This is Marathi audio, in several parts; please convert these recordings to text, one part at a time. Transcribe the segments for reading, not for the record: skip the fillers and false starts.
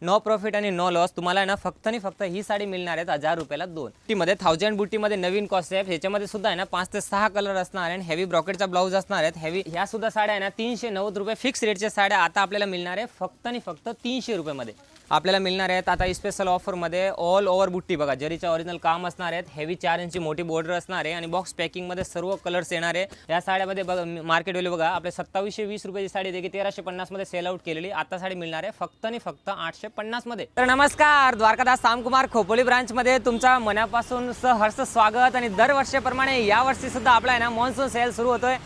नो प्रॉफिट आणि नो लॉस। तुम्हाला ना फक्त आणि फक्त ही साडी मिळणार आहे 1000 रुपयाला 2। बुट्टीमध्ये 1000 बुट्टीमध्ये नवीन कॉन्सेप्ट, ह्याच्यामध्ये सुद्धा आहे ना 5 ते 6 कलर असणार आहे। हेवी ब्रॉकेटचा ब्लाउज असणार आहे। हेवी ह्या सुद्धा साड्या आहे ना 390 रुपये फिक्स रेटच्या साड्या आता आपल्याला मिळणार आहे फक्त आणि फक्त 300 रुपयामध्ये आपल्याला मिळणार आहेत। आता स्पेशल ऑफरमध्ये ऑल ओव्हर बुट्टी बघा, जरीचं ओरिजिनल काम असणार आहे। हेवी 4 इंची मोठी बॉर्डर असणार आहे आणि बॉक्स पॅकिंगमध्ये सर्व कलर्स येणार आहे। या साड्यामध्ये बघा मार्केट व्हॅल्यू बघा, आपले 2720 रुपयाची साडी देखील 1350 मध्ये सेल आउट केलेली, आता साडी मिळणार आहे फक्त आणि फक्त 850 मध्ये। तर नमस्कार, द्वारकादास सामकुमार खोपोली ब्रांच मध्ये तुमचा मनापासून सहर्ष स्वागत। आणि दरवर्षीप्रमाणे यावर्षी सुद्धा आपला आहे ना मॉन्सून सेल सुरू होतोय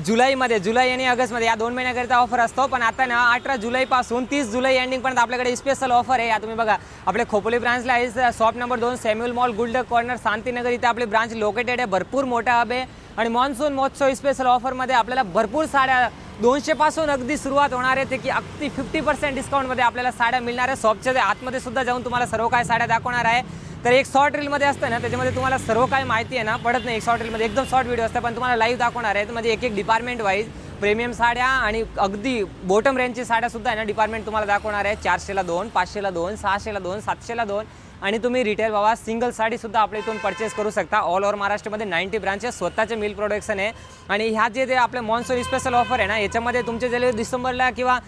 जुलैमध्ये। जुलै आणि ऑगस्टमध्ये या 2 महिन्याकरिता ऑफर असतो, पण आता ना 18 जुलैपासून 30 जुलै एंडिंगपर्यंत आपल्याकडे स्पेशल ऑफर आहे। या तुम्ही बघा आपले खोपोली ब्रांचला आहे, shop number 2 Samuel mall Guild corner Shantinagar, इथे आपली ब्रांच लोकेटेड आहे। भरपूर मोठा हब आहे आणि मॉन्सून महोत्सव स्पेशल ऑफरमध्ये आपल्याला भरपूर साड्या 200 पासून अगदी सुरुवात होणार आहे, ते की अगदी 50% डिस्काउंटमध्ये आपल्याला साड्या मिळणार आहे। शॉपच्या आतमध्ये सुद्धा जाऊन तुम्हाला सर्व काय साड्या दाखवणार आहे। तर एक शॉर्ट रीलमध्ये असतं ना, त्याच्यामध्ये तुम्हाला सर्व काय माहिती आहे ना पडत नाही। एक शॉर्ट रीलमध्ये एकदम शॉर्ट व्हिडिओ असतं, पण तुम्हाला लाईव्ह दाखवणार आहे। म्हणजे एक डिपार्टमेंट वाईज प्रीमियम साड्या आणि अगदी बॉटम रेंजची साड्या सुद्धा आहे ना डिपार्टमेंट तुम्हाला दाखवणार आहे। 400ला 2, 500ला 2, 600ला 2, 700ला 2 आणि तुम्ही रिटेल बाबा सिंगल साडी सुद्धा आपल्या इथून परचेस करू शकता। ऑल ओव्हर महाराष्ट्रामध्ये 90 ब्रांचेस, स्वतःचे मिल प्रोडक्शन आहे। आणि ह्या जे आपले मॉन्सून स्पेशल ऑफर आहे ना, याच्यामध्ये तुमचे जे डिसेंबरला किंवा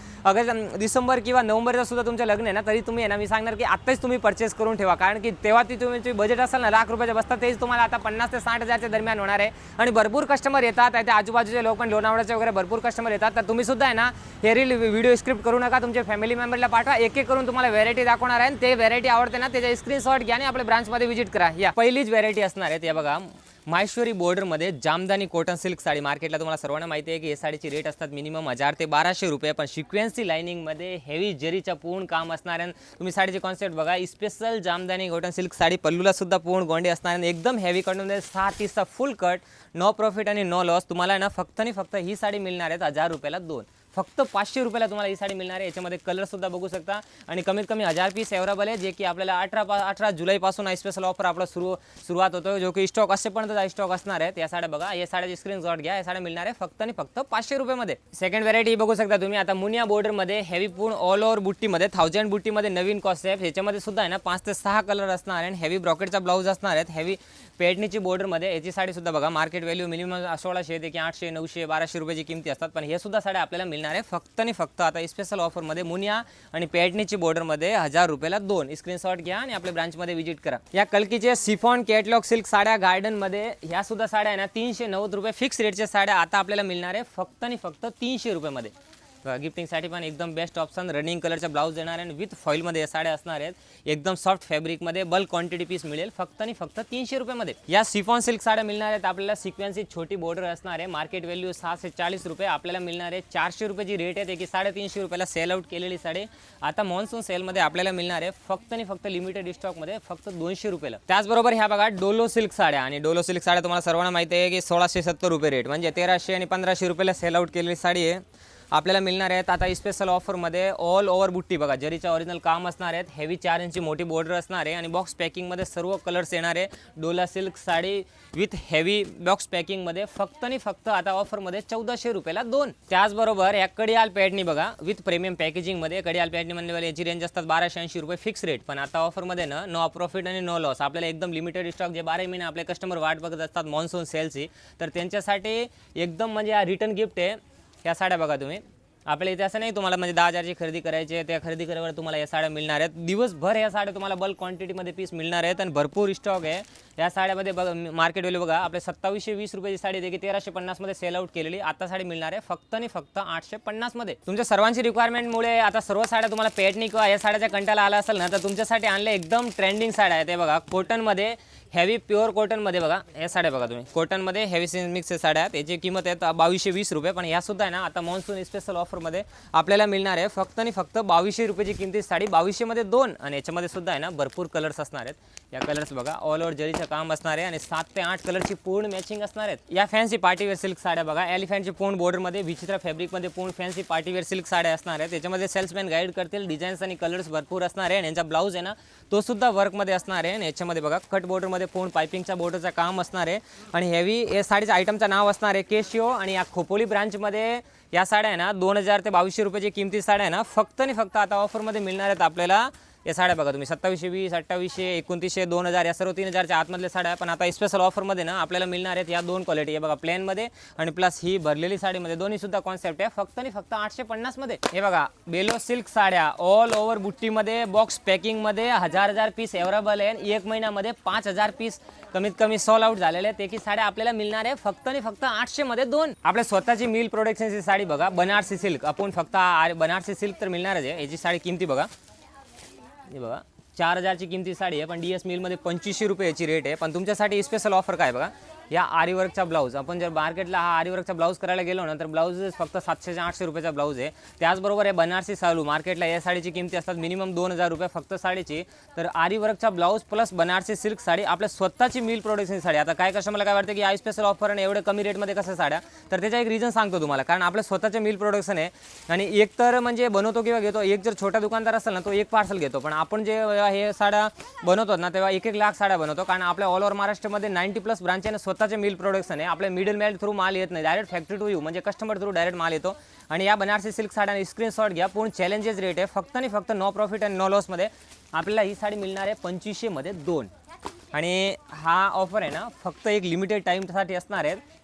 डिसेंबर किंवा नोव्हेंबरला सुद्धा तुमचं लग्न आहे ना, तरी तुम्ही आहे ना मी सांगणार की आत्ताच तुम्ही परचेस करून ठेवा, कारण की तेव्हा ती तुमची बजेट असेल ना लाख रुपयाच्या बसतात, तेच तुम्हाला आता 50 ते 60 हजारच्या दरम्यान होणार आहे। आणि भरपूर कस्टमर येतात, त्या आजूबाजूचे लोक पण लोणावळ्याचे वगैरे भरपूर कस्टमर येतात। तर तुम्ही सुद्धा आहे ना हे रील व्हिडिओ स्क्रिप्ट करू नका, तुमच्या फॅमिली मेंबरला पाठवा, एक एक करून तुम्हाला व्हरायटी दाखवणार आहे। ते व्हरायटी आवडते ना त्याचा स्क्रीनशॉट घ्या आणि आपल्या ब्रांचमध्ये व्हिजिट करा। या पहिलीच व्हरायटी असणार आहे, या बघा माहेश्वरी बॉर्डरमध्ये जामदानी कॉटन सिल्क साडी। मार्केटला तुम्हाला सर्वांना माहिती आहे की या साडीची रेट असतात मिनिमम 1000 ते 1200 रुपये, पण सिक्वेन्सी लाइनिंगमध्ये हेवी जरीचा पूर्ण काम असणार आहे। तुम्ही साडीचे कॉन्सेप्ट बघा, special Jamdani cotton silk sari, पल्लूला सुद्धा पूर्ण गोंडे असणार आहे, एकदम हेवी कॉटनमध्ये 6 फुल कट, नो प्रॉफिट आणि नो लॉस। तुम्हाला ना फक्त आणि फक्त ही साडी मिळणार आहे 1000 रुपयाला 2, फक्त 500 रुपयाला तुम्हाला ही साडी मिळणार आहे। याच्यामध्ये कलर सुद्धा बघू शकता आणि कमीत कमी 1000 पीस अवेलेबल आहे, जे की आपल्याला 18 जुलैपासून स्पेशल ऑफर आपला सुरुवात होतो, जो की स्टॉक असेपर्यंत स्टॉक असणार आहे। या साड्या बघा, या साड्याची स्क्रीनशॉट घ्या, या साड्या मिळणार आहे फक्त आणि फक्त 500 रुपयामध्ये। सेकंड व्हरायटी बघू शकता तुम्ही, आता मुनिया बॉर्डरमध्ये हेवी पूर्ण ऑल ओव्हर बुट्टीमध्ये 1000 बुट्टीमध्ये नवीन कॉन्सेप्ट, ह्याच्यामध्ये सुद्धा आहे ना 5 ते 6 कलर असणार आहे। हेवी ब्रॉकेटचा ब्लाउज असणार आहे, हेवी पेडणीची बॉर्डरमध्ये। याची साडी सुद्धा बघा, मार्केट व्हॅल्यू मिनिमम 1600 ते 800, 900, 1200 रुपयाची किमती असतात, पण हे सुद्धा साड्या आपल्याला मिळणार आहे फक्त आणि फक्त आता स्पेशल ऑफरमध्ये मुनिया आणि पेडणीची बॉर्डरमध्ये 1000 रुपयाला 2। स्क्रीनशॉट घ्या आणि आपल्या ब्रांचमध्ये व्हिजिट करा। या कलकीचे सिफॉन कॅटलॉग सिल्क साड्या गार्डनमध्ये, ह्या सुद्धा साड्या आहे ना 390 रुपये फिक्स रेटच्या साड्या आता आपल्याला मिळणार आहे फक्त आणि फक्त 300 रुपयामध्ये। गिफ्टिंगसाठी पण एकदम बेस्ट ऑप्शन, रनिंग कलरचा ब्लाउज देणार आहे, विथ फॉइलमध्ये या साड्या असणार आहेत, एकदम सॉफ्ट फॅब्रिकमध्ये, बल्क क्वांटिटी पीस मिळेल फक्त आणि फक्त 300 रुपयामध्ये। या सिफॉन सिल्क साड्या मिळणार आहेत आपल्याला, सिक्वेन्सी छोटी बॉर्डर असणार आहे, मार्केट व्हॅल्यू 640 रुपये, आपल्याला मिळणार आहे 400 रुपयाची रेट आहे, की 350 रुपयाला सेल आउट केलेली साडी आता मॉन्सून सेलमध्ये आपल्याला मिळणार आहे फक्त आणि फक्त लिमिटेड स्टॉकमध्ये फक्त 200 रुपयाला। त्याचबरोबर ह्या बघा डोलो सिल्क साड्या, आणि डोलो सिल्क साड्या तुम्हाला सर्वांना माहिती आहे की 1670 रुपये रेट, म्हणजे 1300 आणि 1500 रुपयाला सेल आउट केलेली साडी आहे, आपल्याला मिळणार आहेत आता स्पेशल ऑफरमध्ये ऑल ओव्हर बुट्टी बघा, जरीचं ओरिजिनल काम असणार आहे, हेवी 4 इंची मोठी बॉर्डर असणार आहे आणि बॉक्स पॅकिंगमध्ये सर्व कलर्स येणार आहे। Dola silk sari with heavy box पॅकिंगमध्ये फक्त आणि फक्त आता ऑफरमध्ये 1400 रुपयाला 2। त्याचबरोबर या कडियाल पॅडनी बघा, विथ प्रीमियम पॅकेजिंगमध्ये, कडियाल पॅडनी म्हणजे याची रेंज असतात 1280 रुपये फिक्स रेट, पण आता ऑफरमध्ये ना नो प्रॉफिट आणि नो लॉस, आपल्याला एकदम लिमिटेड स्टॉक, जे 12 महिने आपले कस्टमर वाट बघत असतात मॉन्सून सेलची, तर त्यांच्यासाठी एकदम म्हणजे हा रिटर्न गिफ्ट आहे। या साड्या बघा तुम्ही, आपल्या इथे असं नाही तुम्हाला म्हणजे 10,000ची खरेदी करायची आहे, त्या खरेदी केल्यावर तुम्हाला या साड्या मिळणार आहेत, दिवसभर या साड्या तुम्हाला बल्क क्वांटिटीमध्ये पीस मिळणार आहेत आणि भरपूर स्टॉक आहे। या साड्यामध्ये बघा मार्केट व्हॅल्यू बघा, आपले 2720 रुपयाची साडी देखील 1350 मध्ये सेल आउट केलेली, आता साडी मिळणार आहे फक्त आणि फक्त 850 मध्ये। तुमच्या सर्वांची रिक्वायरमेंटमुळे आता सर्व साड्या तुम्हाला पेडणी किंवा या साड्याच्या कंटाला आला असेल ना, तर तुमच्यासाठी आणले एकदम ट्रेंडिंग साड्या आहेत। ते बघा कॉटनमध्ये, हेवी प्युअर कॉटनमध्ये बघा, या साड्या बघा तुम्ही, कॉटनमध्ये हेवी मिक्स साड्या आहेत, याची किंमत आहे 2220 रुपये, पण ह्या सुद्धा आहे ना आता मॉन्सून स्पेशल ऑफरमध्ये आपल्याला मिळणार आहे फक्त आणि फक्त 2200 रुपयाची किमती साडी, 2200 मध्ये 2, आणि याच्यामध्ये सुद्धा आहे ना भरपूर कलर्स असणार आहेत। या कलर्स बघा, ऑल ओव्हर जरीचं काम असणार आहे आणि 7 ते 8 कलरची पूर्ण मॅचिंग असणार आहेत। या फॅन्सी पार्टीवेअर सिल्क साड्या बघा, एलिफंटची पूर्ण बॉर्डरमध्ये विचित्र फॅब्रिकमध्ये पूर्ण फॅन्सी पार्टीवेअर सिल्क साड्या असणार आहेत, त्याच्यामध्ये सेल्समॅन गाईड करतील, डिझाईन्स आणि कलर्स भरपूर असणार आहे, आणि यांचा ब्लाऊज आहे ना तो सुद्धा वर्कमध्ये असणार आहे, आणि याच्यामध्ये बघा कट बॉर्डरमध्ये पूर्ण पाइपिंगच्या बॉर्डरचं काम असणार आहे, आणि हेवी या साडीच्या आयटमचं नाव असणार आहे केशियो, आणि या खोपोली ब्रांचमध्ये या साड्या आहे ना 2000 ते 2200 रुपयाची किमती साड्या आहे ना फक्त आणि फक्त आता ऑफरमध्ये मिळणार आहेत आपल्याला। या साड्या बघा तुम्ही 2720, 2800, 2900, 2000 या सर्व 3000च्या आतमधल्या साड्या आहे। पण आता स्पेशल ऑफरमध्ये ना आपल्याला मिळणार आहेत या दोन क्वालिटी हे बघा प्लेनमध्ये आणि प्लस ही भरलेली साडीमध्ये, दोन्ही सुद्धा कॉन्सेप्ट आहे फक्त आणि फक्त 850 मध्ये। हे बघा बेलो सिल्क साड्या ऑल ओव्हर बुट्टीमध्ये बॉक्स पॅकिंगमध्ये 1000 पीस अवेलेबल आहे। एक महिन्यामध्ये 5000 पीस कमीत कमी सॉल आउट झालेले आहेत। एक ही साड्या आपल्याला मिळणार आहे फक्त आणि फक्त 800 मध्ये दोन। आपल्या स्वतःची मिल प्रोडक्शनची साडी बघा बनारसी सिल्क, आपण फक्त बनारसी सिल्क तर मिळणारच आहे। याची साडी किमती बघा, हे बघा 4000ची किमती साडी आहे, पण DS मिलमध्ये 2500 रुपये याची रेट आहे। पण तुमच्यासाठी स्पेशल ऑफर काय बघा, या आरीवर्कचा ब्लाऊज आपण जर मार्केटला हा आरीवर्कचा ब्लाऊज करायला गेलो ना तर ब्लाऊज फक्त 700 ते 800 रुपयाचा ब्लाऊज आहे। त्याचबरोबर हे बनारसी सालू मार्केटला या साडीची किमती असतात मिनिमम 2000 रुपये फक्त साडीची। तर आरीवर्कचा blouse plus Banarasi silk sari आपल्या स्वतःची मिल प्रोडक्शन साडी। आता काय कस्टमरला काय वाटतं की हा स्पेशल ऑफर आणि एवढे कमी रेटमध्ये कसं साड्या, तर त्याचा एक रिझन सांगतो तुम्हाला। कारण आपलं स्वतःचे मिल प्रोडक्शन आहे आणि एक तर म्हणजे बनवतो किंवा घेतो, एक जर छोटा दुकानदार असेल ना तो एक पार्सल घेतो, पण आपण जे हे साड्या बनवतो ना तेव्हा 1-1 लाख साड्या बनवतो। कारण आपल्या ऑल ओव्हर महाराष्ट्रामध्ये 90+ ब्रांच आहे, स्वतःचे मिल प्रोडक्शन आहे। आपल्या मिडल मॅन थ्रू माल येत नाही, डायरेक्ट फॅक्टरी टू यू म्हणजे कस्टमर थ्रू डायरेक्ट माल येतो। आणि या बनारसी सिल्क साड्या स्क्रीनशॉट घ्या, पूर्ण चॅलेंजेस रेट आहे फक्त आणि फक्त नो प्रॉफिट अँड नो लॉसमध्ये आपल्याला ही साडी मिळणार आहे 2500 मध्ये दोन। आणि हा ऑफर आहे ना फक्त एक लिमिटेड टाईमसाठी असणार आहे।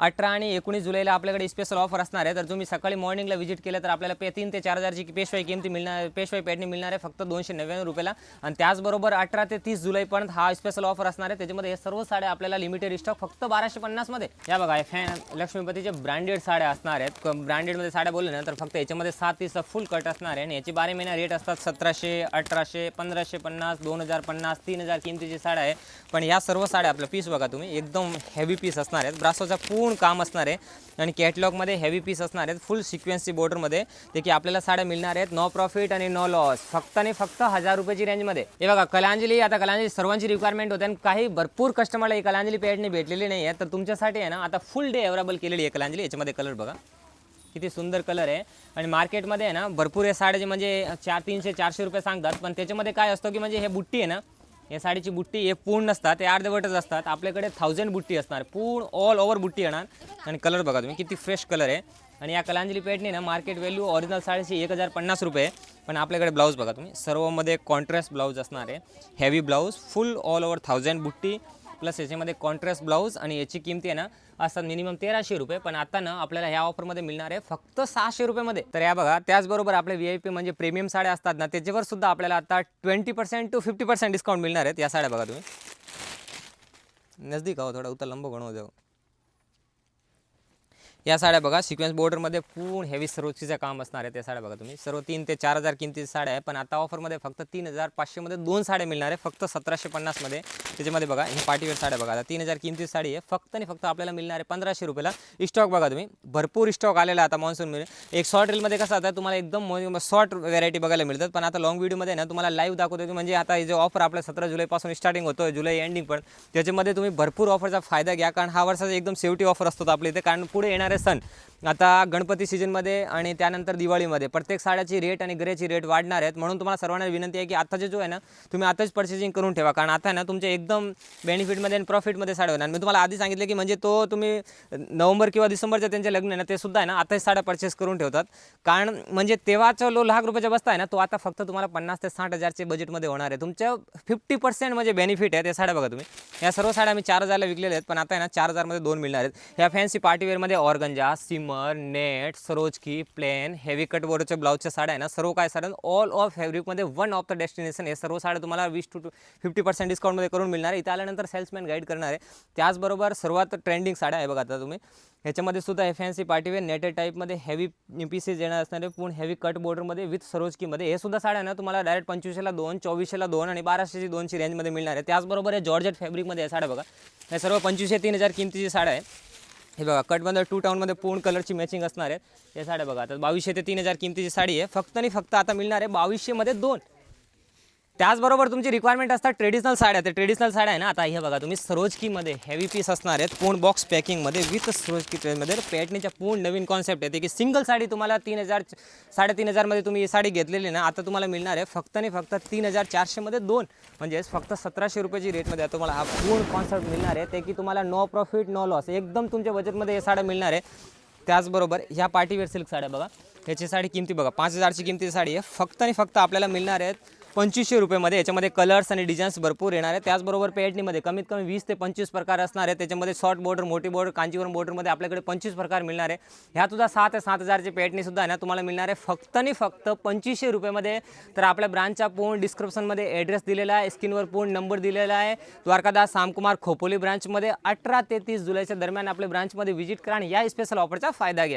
18 आणि 19 जुलैला आपल्याकडे स्पेशल ऑफर असणार आहे। तर तुम्ही सकाळी मॉर्निंगला व्हिजिट केलं तर आपल्याला 3 ते 4000ची पेशवाई किमती मिळणार, पेशवाई पॅटर्न मिळणार आहे फक्त 299 रुपयाला। आणि त्याचबरोबर 18 ते 30 जुलैपर्यंत हा स्पेशल ऑफर असणार आहे। त्याच्यामध्ये हे सर्व साड्या आपल्याला लिमिटेड स्टॉक फक्त 1250 मध्ये। या बघा हे फॅन लक्ष्मीपतीचे ब्रँडेड साड्या असणार आहेत। ब्रँडेडमध्ये साड्या बोलले ना तर फक्त याच्यामध्ये 7 पीसचा फुल कट असणार आहे आणि याची 12 महिना रेट असतात 1700, 1800, 1550, 2050, 3000 किमतीची साड्या आहे। पण या सर्व साड्या आपलं पीस बघा तुम्ही एकदम हेवी पीस असणार आहेत, ब्रासोचा पूर्ण काम असणार आहे आणि कॅटलॉगमध्ये हेवी पीस असणार आहेत फुल सिक्वेन्सी बॉर्डरमध्ये। ते की आपल्याला साड्या मिळणार आहेत नो प्रॉफिट आणि नो लॉस फक्त आणि फक्त 1000 रुपयाची रेंजमध्ये। हे बघा कलांजली, आता कलांजली सर्वांची रिक्वायरमेंट होते आणि काही भरपूर कस्टमरला ही कलांजली पॅटर्न भेटलेली नाही आहे, तर तुमच्यासाठी आहे ना आता फुल डे अवेलेबल केलेली आहे कलांजली। याच्यामध्ये कलर बघा किती सुंदर कलर आहे आणि मार्केटमध्ये आहे ना भरपूर हे साड्याचे म्हणजे 300-400 रुपये सांगतात, पण त्याच्यामध्ये काय असतं की म्हणजे हे बुट्टी आहे ना, या साडीची बुट्टी हे पूर्ण नसतात, ते अर्धवटच असतात। आपल्याकडे 1000 बुट्टी असणार, पूर्ण ऑल ओव्हर बुट्टी येणार आणि कलर बघा तुम्ही किती फ्रेश कलर आहे। आणि या कलांजली पॅटर्न ना मार्केट व्हॅल्यू ओरिजिनल साडीची 1050 रुपये, पण आपल्याकडे ब्लाऊज बघा तुम्ही सर्वमध्ये कॉन्ट्रास्ट ब्लाऊज असणार आहे, हेवी ब्लाऊज फुल ऑल ओव्हर 1000 बुट्टी प्लस याच्यामध्ये कॉन्ट्रास्ट ब्लाऊज आणि याची किमती आहे ना असतात मिनिमम 1300 रुपये, पण आता ना आपल्याला ह्या ऑफरमध्ये मिळणार आहे फक्त 600 रुपयामध्ये। तर या बघा त्याचबरोबर आपले VIP म्हणजे प्रीमियम साड्या असतात ना त्याच्यावर सुद्धा आपल्याला आता 20% to 50% डिस्काउंट मिळणार आहेत। या साड्या बघा तुम्ही नजदीक आहो, थोडा उतर लंब बनवू जाऊ। या साड्या बघा सिक्वेन्स बॉर्डरमध्ये पूर्ण हेवी सरोचीचं काम असणार आहे। त्या साड्या बघा तुम्ही सर्व 3 ते 4000 किमतीच्या साड्या आहे, पण आता ऑफरमध्ये फक्त 3500 मध्ये दोन साड्या मिळणार आहे फक्त 1750 मध्ये। त्याच्यामध्ये बघा ही पार्टीवेअर साड्या बघा आता 3000 किमतीची साडी आहे फक्त आणि फक्त आपल्याला मिळणार आहे 1500 रुपयाला। स्टॉक बघा तुम्ही भरपूर स्टॉक आलेला आता मॉन्सूनमध्ये। एक शॉर्ट रीलमध्ये कसं आता तुम्हाला एकदम शॉर्ट व्हरायटी बघायला मिळतात, पण आता लॉंग व्हिडिओमध्ये ना तुम्हाला लाईव्ह दाखवतो म्हणजे आता हे जो ऑफर आपल्या 17 जुलैपासून स्टार्टिंग होतो जुलै एंडिंग पण, त्याच्यामध्ये तुम्ही भरपूर ऑफरचा फायदा घ्या। कारण हा वर्षाचा एकदम शेवटी ऑफर असतो आपल्या इथे, कारण पुढे येणारे सण आता गणपती सीजनमध्ये आणि त्यानंतर दिवाळीमध्ये प्रत्येक साड्याची रेट आणि ग्रेची रेट वाढणार आहेत। म्हणून तुम्हाला सर्वांना विनंती आहे की आताचे जो आहे ना तुम्ही आताच पर्चेसिंग करून ठेवा, कारण आता ना तुमच्या एकदम बेनिफिटमध्ये आणि प्रॉफिटमध्ये साड्या होणार। मी तुम्हाला आधी सांगितलं की म्हणजे तो तुम्ही नोव्हेंबर किंवा डिसेंबरच्या त्यांचे लग्न आहे ना ते सुद्धा आहे ना आताच साड्या परचेस करून ठेवतात, कारण म्हणजे तेव्हाचा लाख रुपयाचा बसता आहे ना तो आता फक्त तुम्हाला 50 ते 60 हजारचे बजेटमध्ये होणार आहे। तुमच्या 50% म्हणजे बेनिफिट आहे। ते साड्या बघा तुम्ही या सर्व साड्या मी 4000ला विकलेल्या आहेत, पण आता आहे ना 4000 मध्ये दोन मिळणार आहेत। ह्या फॅन्सी पार्टीवेअरमध्ये ऑर्गंजा, सिमर, नेट, सरोजकी, प्लेन, हेवी कट बोर्डच्या ब्लाउजच्या साड्या आहे ना सर्व काय साड्या ऑल ऑफ फॅब्रिकमध्ये वन ऑफ द डेस्टिनेशन हे सर्व साड्या तुम्हाला 20 to 50% डिस्काउंटमध्ये करून मिळणार आहे। इथे आल्यानंतर सेल्समॅन गाईड करणार आहे। त्याचबरोबर सर्वात ट्रेंडिंग साड्या आहे बघा आता तुम्ही ह्याच्यामध्ये सुद्धा हे फॅन्सी पार्टीवेअर नेटेड टाईपमध्ये हेवी पीसेस येणार असणारे पूर्ण हेवी कट बॉर्डरमध्ये विथ सरोजकीमध्ये। हे सुद्धा साड्या ना तुम्हाला डायरेक्ट 2500ला 2, 2400ला 2 आणि 1200ची 2ची रेंजमध्ये मिळणार आहे। त्याचबरोबर हे जॉर्जेट फॅब्रिकमध्ये हे साड्या बघा हे सर्व 2500-3000 किमतीची साड्या आहे। हे बघा कटमध्ये 2 टाउनमध्ये पूर्ण कलरची मॅचिंग असणार आहे। हे साड्या बघा आता 2200 ते 3000 किमतीची साडी आहे फक्त आणि फक्त आता मिळणार आहे 2200 मध्ये दोन। त्याचबरोबर तुमची रिक्वायरमेंट असतात ट्रेडिशनल साड्या, ते ट्रेडिशनल साड्या आहे ना आता हे बघा तुम्ही सरोजकीमध्ये हेवी पीस असणार आहेत पूर्ण बॉक्स पॅकिंगमध्ये विथ सरोजकी ट्रेनमध्ये। पॅटर्नच्या पूर्ण नवीन कॉन्सेप्ट आहे ते की सिंगल साडी तुम्हाला 3000 3500 मध्ये तुम्ही ही साडी घेतलेली ना आता तुम्हाला मिळणार आहे फक्त आणि फक्त 3400 मध्ये दोन, म्हणजे फक्त 1700 रुपयाची रेटमध्ये तुम्हाला हा पूर्ण कॉन्सेप्ट मिळणार आहे। ते की तुम्हाला नो प्रॉफिट नो लॉस एकदम तुमच्या बजेटमध्ये हे साड्या मिळणार आहे। त्याचबरोबर ह्या पार्टीवेअर सिल्क साड्या बघा, ह्याची साडी किमती बघा 5000ची किमतीची साडी आहे. फक्त आणि फक्त आपल्याला मिळणार आहेत 2500 रुपयामध्ये. याच्यामध्ये कलर्स आणि डिझाईन्स भरपूर येणार आहेत. त्याचबरोबर पैठणीमध्ये कमीत कमी 20 ते 25 प्रकार असणार आहेत. त्याच्यामध्ये शॉर्ट बॉर्डर, मोठी बॉर्डर, कांजीवरम बॉर्डरमध्ये आपल्याकडे 25 प्रकार मिळणार आहे. ह्या सुद्धा 6 ते 7000ची पैठणी सुद्धा आहे ना तुम्हाला मिळणार आहे फक्त आणि फक्त 2500 रुपयामध्ये. तर आपल्या ब्रांचचा पूर्ण डिस्क्रिप्शनमध्ये ॲड्रेस दिलेला आहे, स्क्रीनवर पूर्ण नंबर दिलेला आहे. द्वारकादास सामकुमार खोपोली ब्रांचमध्ये 18 ते 30 जुलैच्या दरम्यान आपल्या ब्रांचमध्ये व्हिजिट करा आणि या स्पेशल ऑफरचा फायदा घ्या.